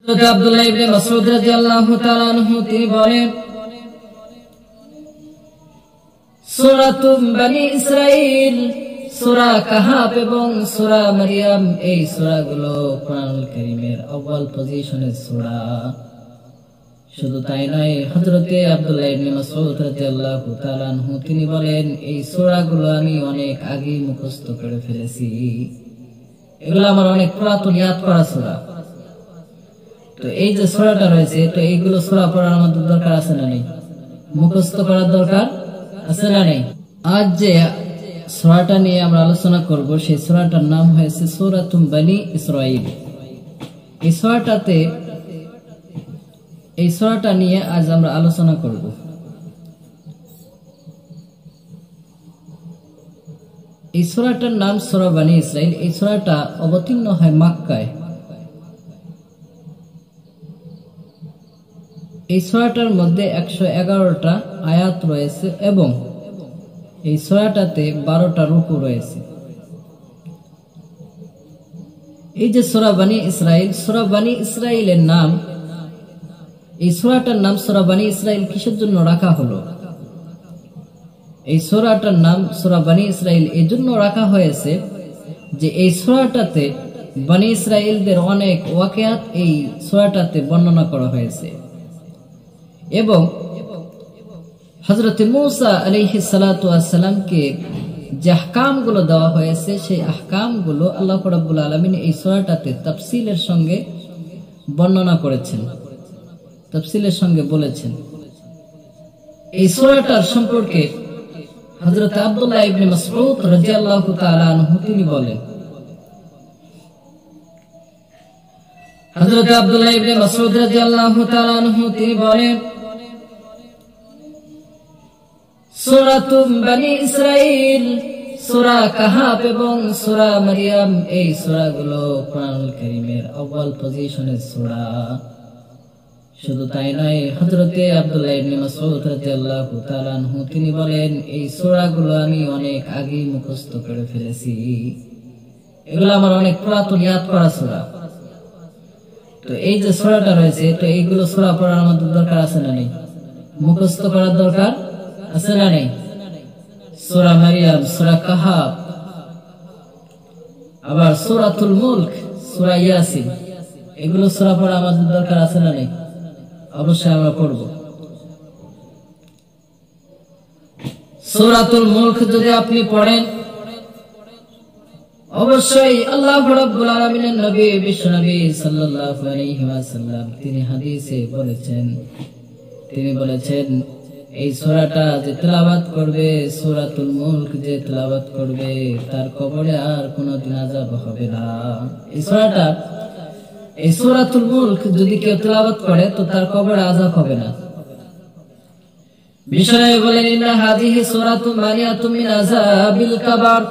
হযরত আব্দুল্লাহ ইবনে মাসউদ রাদিয়াল্লাহু তাআলা আনহু তিনি বলেন, সূরাতুম বনী ইসরাঈল, সূরা কাহাফ এবং সূরা মারইয়াম, এই সূরাগুলো কোরআনুল কারীমের আউয়াল পজিশনের সূরা। শুধু তাই নয়, হযরতে আব্দুল্লাহ ইবনে মাসউদ রাদিয়াল্লাহু তাআলা আনহু তিনি বলেন, এই সূরাগুলো আমি অনেক আগে মুখস্থ করে ফেলেছি, এগুলো আমার অনেক পুরাতন ইয়াদ করা সূরা। তো এই যে সূরাটা রয়েছে, তো এইগুলো সূরা পড়ার আমাদের দরকার আছে না নেই? মুখস্থ করার দরকার আছে না নেই? আজ যে সূরাটা নিয়ে আমরা আলোচনা করব, সেই সূরাটার নাম হয়েছে সূরাতুম বনী ইসরাঈল। এই সূরাটা নিয়ে আজ আমরা আলোচনা করব। এই সূরাটার নাম সূরা বনী ইসরাঈল। এই সূরাটা অবতীর্ণ হয় মক্কায়। এই সূরাটার মধ্যে 111টা আয়াত রয়েছে এবং এই সূরাটাতে 12টা রুকু রয়েছে। এই যে সূরা বনী ইসরাঈল, সূরা বনী ইসরাঈলের নাম, এই সূরাটার নাম সূরা বনী ইসরাঈল কিসের জন্য রাখা হলো? এই সূরাটার নাম সূরা বনী ইসরাঈল এই জন্য রাখা হয়েছে যে এই সূরাটাতে বনী ইসরাঈলদের অনেক ওয়াকিয়াত এই সূরাটাতে বর্ণনা করা হয়েছে এবং হযরত মূসা আলাইহিস সালাতু ওয়াস সালামকে যে আহকামগুলো দেওয়া হয়েছে, সেই আহকামগুলো আল্লাহ রাব্বুল আলামিন এই সূরাটাতে তাফসীলের সঙ্গে বর্ণনা করেছেন, তাফসীলের সঙ্গে বলেছেন। এই সূরাটার সম্পর্কে হযরত আব্দুল্লাহ ইবনে মাসউদ রাদিয়াল্লাহু তাআলা আনহু তিনি বলেন, হযরত আব্দুল্লাহ ইবনে মাসউদ রাদিয়াল্লাহু তাআলা আনহু তিনি বলেন, সূরাতুম বনী ইসরাঈল, সূরা কাহাফ এবং সূরা মারইয়াম, এই সূরাগুলো কোরআনুল কারীমের আউয়াল পজিশনের সূরা। শুধু তাই নয়, হযরতে আব্দুল্লাহ ইবনে মাসউদ রাদিয়াল্লাহু তাআলা আনহু তিনি বলেন, এই সূরাগুলো আমি অনেক আগে মুখস্থ করে ফেলেছি, এগুলো আমার অনেক পুরাতন ইয়াদ করা সূরা। তো এই যে সূরাটা রয়েছে, তো এইগুলো সূরা পড়ার আমাদের দরকার আছে না নেই? মুখস্থ করার দরকার আছে না নেই? সূরা মারইয়াম, সূরা কাহাফ, আবার সূরাতুল মুলক, সূরা ইয়াসিন, এগুলো সূরা পড়া আমাদের দরকার আছে না নেই? অবশ্যই আমরা পড়ব। সূরাতুল মুলক যদি আপনি পড়েন, অবশ্যই আল্লাহ রাব্বুল আলামিনের নবী বিশ্বনবী সাল্লাল্লাহু আলাইহি ওয়াসাল্লাম তিনি হাদিসে বলেছেন, তিনি বলেছেন, এই সূরাটা যে তেলাওয়াত করবে, সূরাতুল মুলক যে তেলাওয়াত করবে, তার কবরে আর কোনোদিন আযাব হবে না। এই সূরাতুল মুলক যদি কেউ তেলাওয়াত করে, তো তার কবরে আযাব হবে না। বিশ্বনবী বলেন, ইন্না হাযিহি সূরাতুন মানিয়াতুম মিন আযাবিল কবর।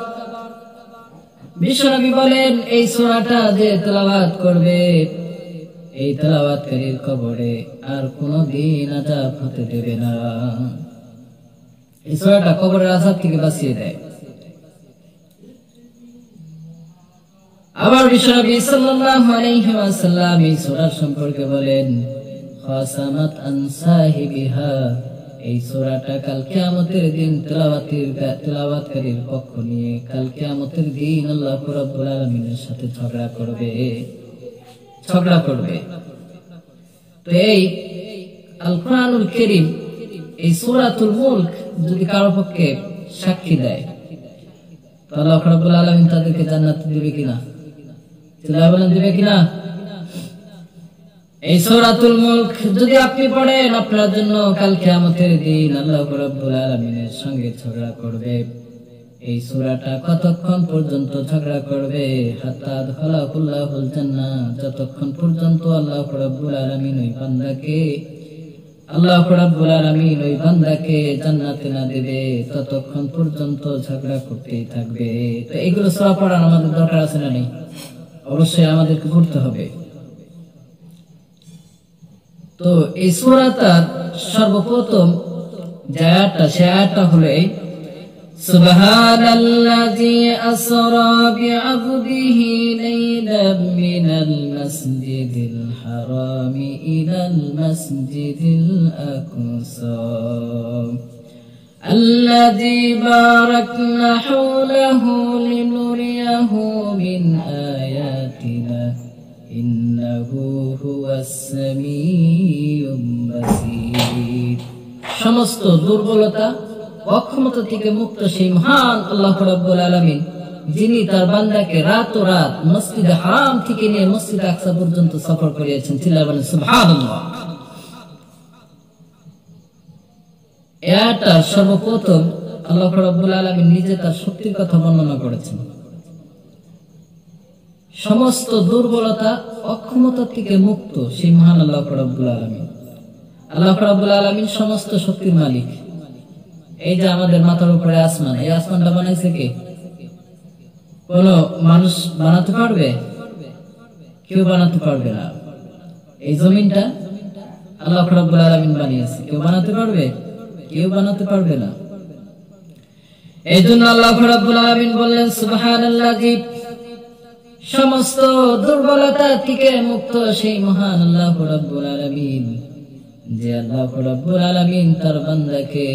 বিশ্বনবী বলেন, এই সূরাটা যে তেলাওয়াত করবে, এই তেলাওয়াতকারীর কবরে আর কোনোদিন আযাব হতে দেবে না। এই সূরাটা কবরের আযাব থেকে বাঁচিয়ে দেয়। আবার বিশ্বনবী সাল্লাল্লাহু আলাইহি ওয়াসাল্লাম এই সূরা সম্পর্কে বলেন, খাসামাত আন সাহিবিহা, এই সূরাটা কাল কিয়ামতের দিন তেলাওয়াতকারীর পক্ষ নিয়ে কাল কিয়ামতের দিন আল্লাহ রাব্বুল আলামিনের সাথে ঝগড়া করবে। তো এই আল কোরআনুল কারীম, এই সূরাতুল মুলক যদি কারো পক্ষে সাক্ষী দেয়, তো আল্লাহ রাব্বুল আলামিন তাদেরকে জান্নাত দিবে কিনা? দিবে কিনা? এই সূরাতুল মুলক যদি আপনি পড়েন, আপনার জন্য কাল কিয়ামতের দিন আল্লাহ রাব্বুল আলামিনের সঙ্গে ঝগড়া করবে। এই সূরাটা কতক্ষণ পর্যন্ত ঝগড়া করবে? হাত্তা আদখালাহুল্লাহুল জান্নাহ, যতক্ষণ পর্যন্ত আল্লাহ রাব্বুল আলামিন ওই বান্দাকে জান্নাতে না দেবে, ততক্ষণ পর্যন্ত ঝগড়া করতেই থাকবে। তো এইগুলো সূরা পড়ার আমাদের দরকার আছে না নেই? অবশ্যই আমাদেরকে পড়তে হবে। তো এই সূরাটার সর্বপ্রথম যে আয়াতটা, সে আয়াতটা হলো এই সুবহানাল্লাযী আসরা বিআবদিহি লাইলাম মিনাল মাসজিদিল হারামি ইলাল মাসজিদিল আকসা الذي باركنا حوله لنريه من آياتنا إنه هو السميع البصير সমস্ত দুর্বলতা অক্ষমতা থেকে মুক্ত সেই মহান আল্লাহ রাব্বুল আলামিন যিনি তার বান্দাকে রাত মসজিদে হারাম থেকে নিয়ে মসজিদে আকসা পর্যন্ত সফর করিয়েছেন। চিল্লায়ে বলেন সুবহানাল্লাহ। এটা সর্বপ্রথম আল্লাহ রাব্বুল আলামিন নিজে তার শক্তির কথা বর্ণনা করেছেন। সমস্ত দুর্বলতা অক্ষমতা থেকে মুক্ত সেই মহান আল্লাহ রাব্বুল আলামিন। আল্লাহ রাব্বুল আলামিন সমস্ত শক্তির মালিক। এই যে আমাদের মাথার উপরে আসমান, এই আসমানটা বানাইছে কে? কোন মানুষ বানাতে পারবে? কেউ বানাতে পারবে না। এই জমিনটা আল্লাহ রাব্বুল আলামিন বানিয়েছে, কেউ বানাতে পারবে? কেউ বানাতে পারবে না। এই জন্য আল্লাহ রাব্বুল আলামিন বললেন সুবহানাল্লাযী, সমস্ত দুর্বলতা থেকে মুক্ত সেই মহান আল্লাহ রাব্বুল আলামিন, যে আল্লাহ রাব্বুল আলামিন তার বান্দাকে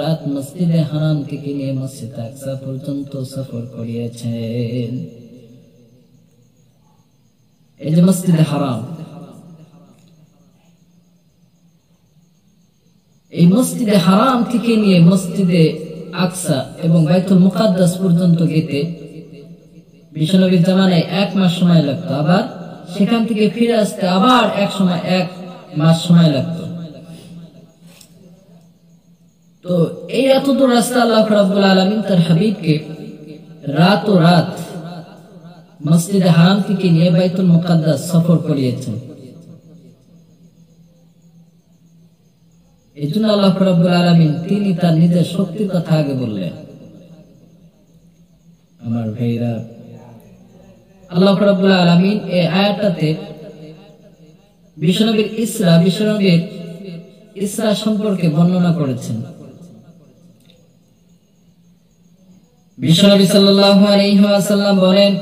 রাত মসজিদে হারাম থেকে নিয়ে মসজিদ আকসা পর্যন্ত সফর করিয়েছেন। এই যে মসজিদে হারাম, এই মসজিদে হারাম থেকে নিয়ে মসজিদে আকসা এবং বাইতুল মুকাদ্দাস পর্যন্ত যেতে বিশ্বনবীর জামানায় 1 মাস সময় লাগতো, আবার সেখান থেকে ফিরে আসতে আবার 1 মাস সময় লাগতো। তো এই এতদূর রাস্তা আল্লাহ রাব্বুল আলামিন তার হাবিবকে রাত মসজিদে হারাম থেকে নিয়ে বাইতুল মুকাদ্দাস সফর করিয়েছেন। এই জন্য আল্লাহ রাব্বুল আলামিন তিনি তার নিজের শক্তির কথা আগে বললেন। আমার ভাইরা, আল্লাহ রাব্বুল আলামিন এই আয়াতটাতে বিশ্বনবীর ইসরা সম্পর্কে বর্ণনা করেছেন। বিশ্বনবী সাল্লাল্লাহু আলাইহি ওয়াসাল্লাম বলেন,